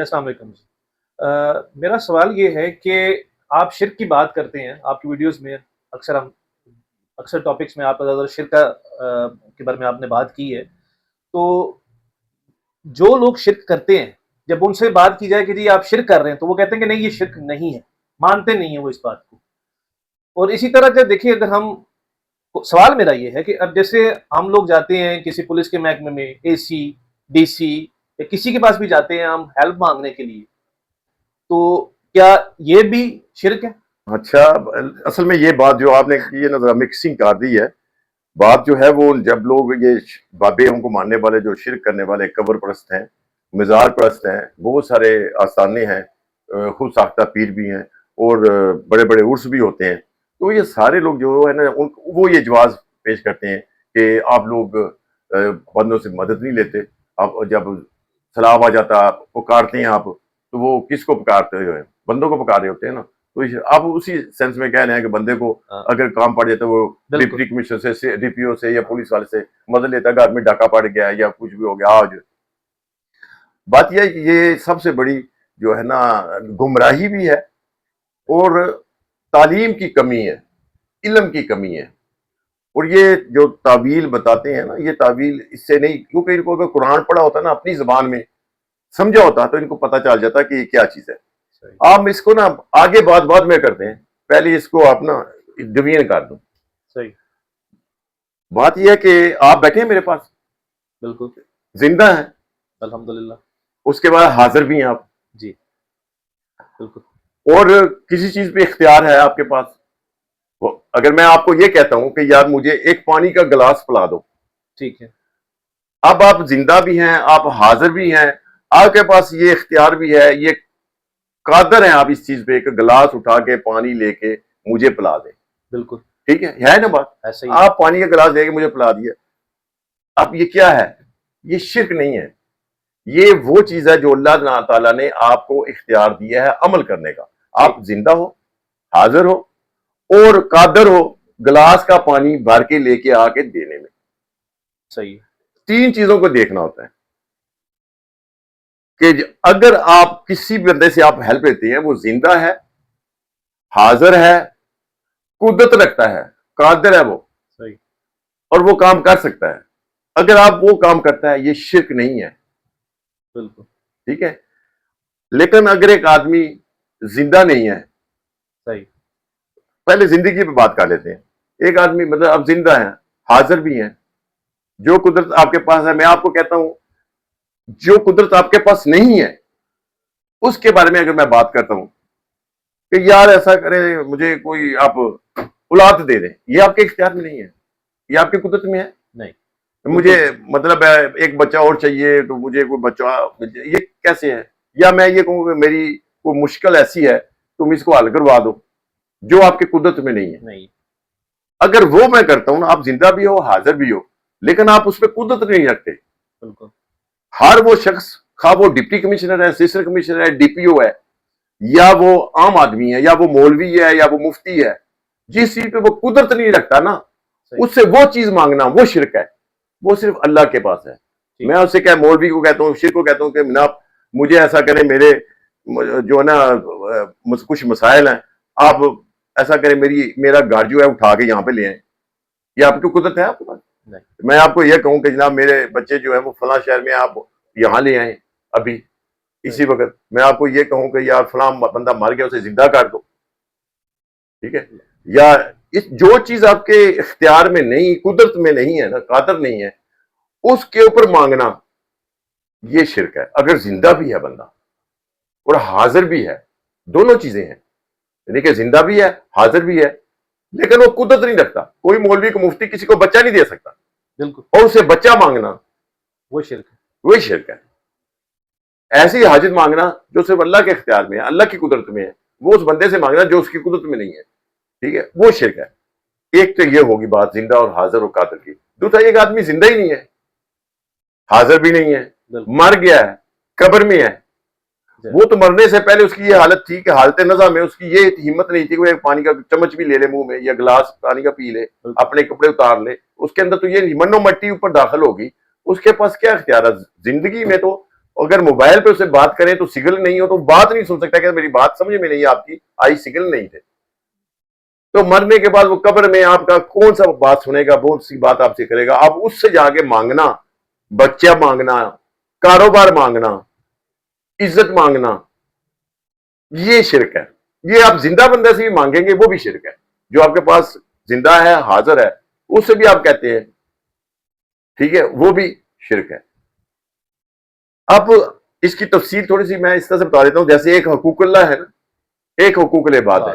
السلام علیکم جی۔ میرا سوال یہ ہے کہ آپ شرک کی بات کرتے ہیں آپ کی ویڈیوز میں، اکثر ٹاپکس میں آپ زیادہ شرک کے بارے میں آپ نے بات کی ہے۔ تو جو لوگ شرک کرتے ہیں، جب ان سے بات کی جائے کہ جی آپ شرک کر رہے ہیں، تو وہ کہتے ہیں کہ نہیں یہ شرک نہیں ہے، مانتے نہیں ہیں وہ اس بات کو۔ اور اسی طرح جب دیکھیے، اگر ہم، سوال میرا یہ ہے کہ اب جیسے ہم لوگ جاتے ہیں کسی پولیس کے محکمے میں، اے سی، ڈی سی یا کسی کے پاس بھی جاتے ہیں ہم ہیلپ مانگنے کے لیے، تو کیا یہ بھی شرک ہے؟ اچھا، اصل میں یہ بات جو آپ نے کی ہے نا، ذرا مکسنگ کر دی ہے بات جو ہے وہ۔ جب لوگ یہ بابوں کو ماننے والے، جو شرک کرنے والے قبر پرست ہیں، مزار پرست ہیں، بہت سارے آستانے ہیں، خود ساختہ پیر بھی ہیں، اور بڑے بڑے عرس بھی ہوتے ہیں، تو یہ سارے لوگ جو ہے نا وہ یہ جواز پیش کرتے ہیں کہ آپ لوگ بندوں سے مدد نہیں لیتے، آپ جب سیلاب آ جاتا پکارتے ہیں آپ، تو وہ کس کو پکارتے ہوئے؟ بندوں کو پکار رہے ہوتے ہیں نا۔ تو آپ اسی سینس میں کہہ رہے ہیں کہ بندے کو اگر کام پڑ جاتا ہے، وہ ڈپٹی کمشنر سے، ڈی پی او سے یا پولیس والے سے مدد لیتا ہے، گھر میں ڈاکہ پڑ گیا یا کچھ بھی ہو گیا۔ آج بات یہ ہے کہ یہ سب سے بڑی جو ہے نا گمراہی بھی ہے، اور تعلیم کی کمی ہے، علم کی کمی ہے۔ اور یہ جو تعویل بتاتے ہیں نا، یہ تعویل اس سے نہیں، کیونکہ ان کو اگر قرآن پڑھا ہوتا نا اپنی زبان میں، سمجھا ہوتا تو ان کو پتہ چل جاتا کہ یہ کیا چیز ہے۔ آپ اس کو نا آگے بعد میں کرتے ہیں، پہلے اس کو آپ نا ڈویژن کر دو۔ صحیح بات یہ ہے کہ آپ بیٹھے ہیں میرے پاس، بالکل زندہ ہیں الحمدللہ، اس کے بعد حاضر بھی ہیں آپ، جی بالکل، اور کسی چیز پہ اختیار ہے آپ کے پاس۔ اگر میں آپ کو یہ کہتا ہوں کہ یار مجھے ایک پانی کا گلاس پلا دو، ٹھیک ہے، اب آپ زندہ بھی ہیں، آپ حاضر بھی ہیں، آپ کے پاس یہ اختیار بھی ہے، یہ قادر ہیں آپ اس چیز پہ کہ گلاس اٹھا کے پانی لے کے مجھے پلا دیں۔ بالکل ٹھیک ہے نا بات؟ ایسا ہی آپ پانی کا گلاس دے کے مجھے پلا دیا، اب یہ کیا ہے؟ یہ شرک نہیں ہے، یہ وہ چیز ہے جو اللہ تعالیٰ نے آپ کو اختیار دیا ہے عمل کرنے کا۔ آپ زندہ ہو، حاضر ہو، اور قادر ہو گلاس کا پانی بھر کے لے کے آ کے دینے میں۔ صحیح، تین چیزوں کو دیکھنا ہوتا ہے کہ اگر آپ کسی بندے سے آپ ہیلپ لیتے ہیں، وہ زندہ ہے، حاضر ہے، قدرت رکھتا ہے، قادر ہے وہ، صحیح، اور وہ کام کر سکتا ہے۔ اگر آپ وہ کام کرتا ہے، یہ شرک نہیں ہے، بالکل ٹھیک ہے۔ لیکن اگر ایک آدمی زندہ نہیں ہے، صحیح، پہلے زندگی پہ بات کر لیتے ہیں۔ ایک آدمی مطلب اب زندہ ہیں، حاضر بھی ہیں، جو قدرت آپ کے پاس ہے، میں آپ کو کہتا ہوں جو قدرت آپ کے پاس نہیں ہے اس کے بارے میں اگر میں بات کرتا ہوں کہ یار ایسا کرے مجھے کوئی آپ اولاد دے دیں، یہ آپ کے اختیار میں نہیں ہے، یہ آپ کی قدرت میں ہے نہیں، مجھے مطلب ایک بچہ اور چاہیے تو مجھے کوئی بچہ، یہ کیسے ہے؟ یا میں یہ کہوں کہ میری کوئی مشکل ایسی ہے تم اس کو حل کروا دو، جو آپ کی قدرت میں نہیں ہے۔ نہیں، اگر وہ میں کرتا ہوں، آپ زندہ بھی ہو، حاضر بھی ہو، لیکن آپ اس پہ قدرت نہیں رکھتے۔ بالکل ہر وہ شخص، خواہ وہ ڈپٹی کمشنر ہے، اسسٹنٹ کمشنر ہے، ڈی پی او ہے، یا وہ عام آدمی ہے، یا وہ مولوی ہے، یا وہ مفتی ہے، جس چیز پہ وہ قدرت نہیں رکھتا نا، اس سے وہ چیز مانگنا وہ شرک ہے، وہ صرف اللہ کے پاس ہے۔ میں اس سے کیا مولوی کو کہتا ہوں، شرک کو کہتا ہوں کہ جناب مجھے ایسا کریں، میرے جو ہے نا کچھ مسائل ہیں، آپ ایسا کریں میرا گھر جو ہے اٹھا کے یہاں پہ لے آئیں، یہ آپ کی قدرت ہے آپ کے پاس؟ میں آپ کو یہ کہوں کہ جناب میرے بچے جو ہیں وہ فلاں شہر میں، آپ یہاں لے آئیں ابھی اسی وقت۔ میں آپ کو یہ کہوں کہ یار فلاں بندہ مر گیا، اسے زندہ کر دو، ٹھیک ہے؟ یا جو چیز آپ کے اختیار میں نہیں، قدرت میں نہیں ہے نا، قادر نہیں ہے، اس کے اوپر مانگنا یہ شرک ہے۔ اگر زندہ بھی ہے بندہ اور حاضر بھی ہے، دونوں چیزیں ہیں، یعنی کہ زندہ بھی ہے، حاضر بھی ہے، لیکن وہ قدرت نہیں رکھتا۔ کوئی مولوی کو مفتی کسی کو بچہ نہیں دے سکتا، بالکل، اور اسے بچہ مانگنا وہ شرک ہے، وہی شرک ہے۔ ایسی حاجت مانگنا جو صرف اللہ کے اختیار میں ہے، اللہ کی قدرت میں ہے، وہ اس بندے سے مانگنا جو اس کی قدرت میں نہیں ہے، ٹھیک ہے، وہ شرک ہے۔ ایک تو یہ ہوگی بات زندہ اور حاضر اور قادر کی۔ دوسرا، ایک آدمی زندہ ہی نہیں ہے، حاضر بھی نہیں ہے، مر گیا ہے، قبر میں ہے، وہ تو مرنے سے پہلے اس کی یہ حالت تھی کہ حالت نزع میں اس کی یہ ہمت نہیں تھی کہ وہ ایک پانی کا چمچ بھی لے لے منہ میں، یا گلاس پانی کا پی لے، اپنے کپڑے اتار لے۔ اس کے اندر تو یہ منو مٹی اوپر داخل ہوگی، اس کے پاس کیا اختیار ہے؟ زندگی میں تو اگر موبائل پہ اسے بات کریں تو سگنل نہیں ہو تو بات نہیں سن سکتا کہ میری بات سمجھ میں نہیں آپ کی آئی، سگنل نہیں تھے. تو مرنے کے بعد وہ قبر میں آپ کا کون سا بات سنے گا، بہت سی بات آپ سے کرے گا. آپ اس سے جا کے مانگنا، بچہ مانگنا، کاروبار مانگنا، عزت مانگنا، یہ شرک ہے. یہ آپ زندہ بندے سے بھی مانگیں گے وہ بھی شرک ہے. جو آپ کے پاس زندہ ہے، حاضر ہے، اس سے بھی آپ کہتے ہیں، ٹھیک ہے، وہ بھی شرک ہے. اب اس کی تفصیل تھوڑی سی میں اس طرح سے بتا دیتا ہوں. جیسے ایک حقوق اللہ ہے نا، ایک حقوق العباد ہے.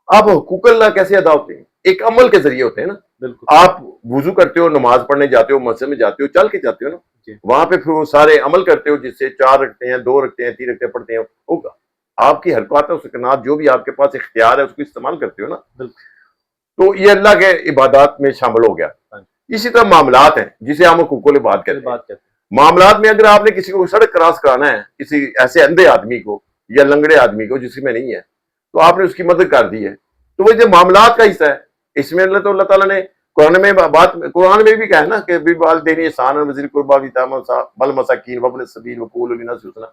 اب حقوق اللہ کیسے ادا ہوتے ہیں؟ ایک عمل کے ذریعے ہوتے ہیں نا. بالکل آپ وضو کرتے ہو، نماز پڑھنے جاتے ہو، مسجد میں جاتے ہو، چل کے جاتے ہو نا، جی وہاں پہ پھر وہ سارے عمل کرتے ہو، جس سے 4 رکھتے ہیں، 2 رکھتے ہیں، 3 رکھتے ہیں، پڑھتے ہیں. ہوگا آپ کی حرکات و سکنات جو بھی آپ کے پاس اختیار ہے اس کو استعمال کرتے ہو نا. بالکل تو یہ اللہ کے عبادات میں شامل ہو گیا. اسی طرح معاملات ہیں جسے ہم حقوق العباد کہتے ہیں. بات کہتے معاملات میں اگر آپ نے کسی کو سڑک کراس کرانا ہے، کسی ایسے اندھے آدمی کو یا لنگڑے آدمی کو جس میں نہیں ہے، تو آپ نے اس کی مدد کر دی ہے، تو وہ جو معاملات کا حصہ ہے. اس میں اللہ تعالیٰ نے قرآن میں بھی کہا ہے نا کہ بالوالدین احسانا وذی القربی والیتامی والمساکین وابن السبیل وقولوا للناس حسنا،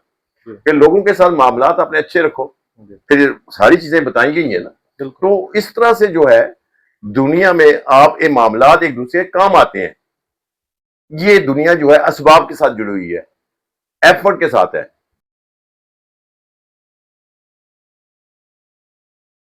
کہ لوگوں کے ساتھ معاملات اپنے اچھے رکھو. پھر ساری چیزیں بتائی گئی ہیں نا. بالکل تو اس طرح سے جو ہے دنیا میں آپ یہ معاملات ایک دوسرے کے کام آتے ہیں. یہ دنیا جو ہے اسباب کے ساتھ جڑی ہوئی ہے، ایفرٹ کے ساتھ ہے.